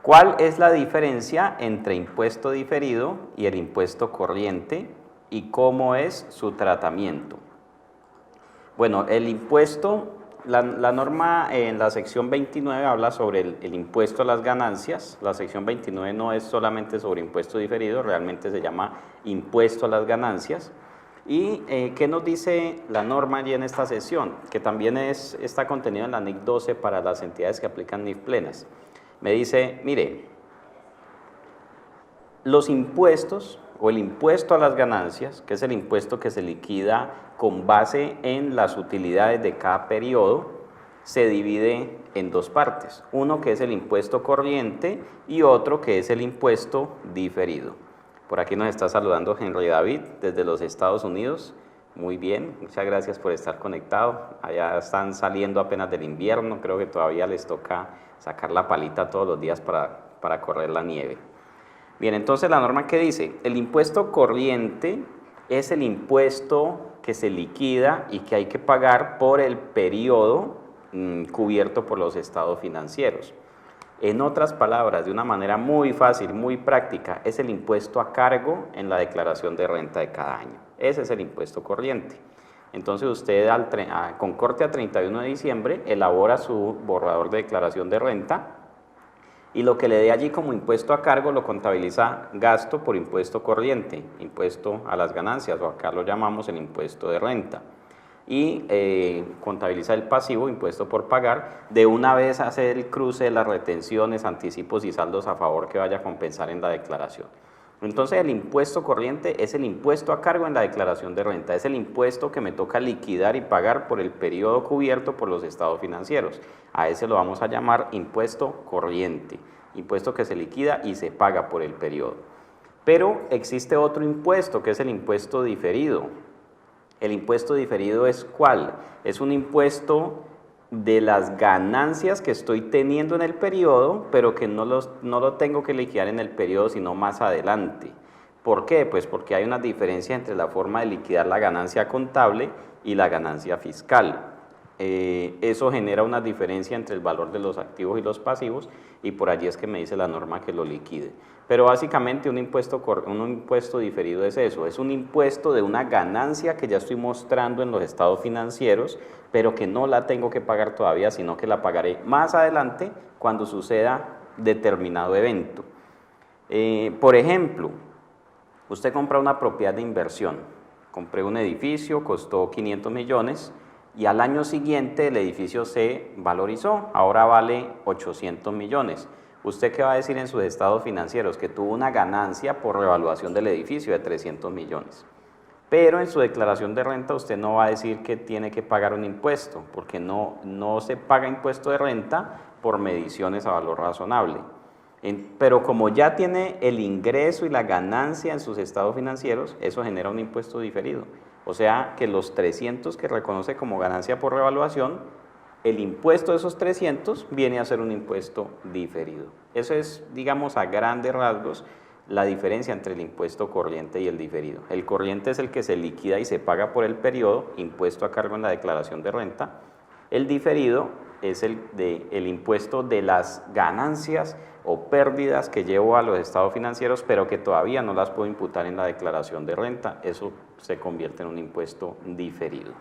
¿Cuál es la diferencia entre impuesto diferido y el impuesto corriente y cómo es su tratamiento? Bueno, el impuesto, la norma en la sección 29 habla sobre el impuesto a las ganancias. La sección 29 no es solamente sobre impuesto diferido, realmente se llama impuesto a las ganancias. ¿Y qué nos dice la norma allí en esta sesión? Que también está contenido en la NIC 12 para las entidades que aplican NIF plenas. Me dice, mire, los impuestos o el impuesto a las ganancias, que es el impuesto que se liquida con base en las utilidades de cada periodo, se divide en dos partes. Uno que es el impuesto corriente y otro que es el impuesto diferido. Por aquí nos está saludando Henry David desde los Estados Unidos. Muy bien, muchas gracias por estar conectado. Allá están saliendo apenas del invierno, creo que todavía les toca sacar la palita todos los días para correr la nieve. Bien, entonces la norma que dice, el impuesto corriente es el impuesto que se liquida y que hay que pagar por el periodo cubierto por los estados financieros. En otras palabras, de una manera muy fácil, muy práctica, es el impuesto a cargo en la declaración de renta de cada año. Ese es el impuesto corriente. Entonces usted con corte a 31 de diciembre elabora su borrador de declaración de renta y lo que le dé allí como impuesto a cargo lo contabiliza gasto por impuesto corriente, impuesto a las ganancias, o acá lo llamamos el impuesto de renta. Y contabiliza el pasivo, impuesto por pagar, de una vez hace el cruce de las retenciones, anticipos y saldos a favor que vaya a compensar en la declaración. Entonces el impuesto corriente es el impuesto a cargo en la declaración de renta, es el impuesto que me toca liquidar y pagar por el periodo cubierto por los estados financieros. A ese lo vamos a llamar impuesto corriente, impuesto que se liquida y se paga por el periodo. Pero existe otro impuesto que es el impuesto diferido. El impuesto diferido es ¿cuál? Es un impuesto de las ganancias que estoy teniendo en el periodo, pero que no lo tengo que liquidar en el periodo, sino más adelante. ¿Por qué? Pues porque hay una diferencia entre la forma de liquidar la ganancia contable y la ganancia fiscal. Eso genera una diferencia entre el valor de los activos y los pasivos y por allí es que me dice la norma que lo liquide. Pero básicamente un impuesto diferido es eso, es un impuesto de una ganancia que ya estoy mostrando en los estados financieros, pero que no la tengo que pagar todavía, sino que la pagaré más adelante cuando suceda determinado evento. Por ejemplo, usted compra una propiedad de inversión, compré un edificio, costó 500 millones, y al año siguiente el edificio se valorizó, ahora vale 800 millones. ¿Usted qué va a decir en sus estados financieros? Que tuvo una ganancia por revaluación del edificio de 300 millones. Pero en su declaración de renta usted no va a decir que tiene que pagar un impuesto, porque no se paga impuesto de renta por mediciones a valor razonable. Pero como ya tiene el ingreso y la ganancia en sus estados financieros, eso genera un impuesto diferido. O sea que los 300 que reconoce como ganancia por revaluación, el impuesto de esos 300 viene a ser un impuesto diferido. Eso es, digamos, a grandes rasgos, la diferencia entre el impuesto corriente y el diferido. El corriente es el que se liquida y se paga por el periodo, impuesto a cargo en la declaración de renta. El diferido es el impuesto de las ganancias o pérdidas que llevo a los estados financieros, pero que todavía no las puedo imputar en la declaración de renta. Eso se convierte en un impuesto diferido.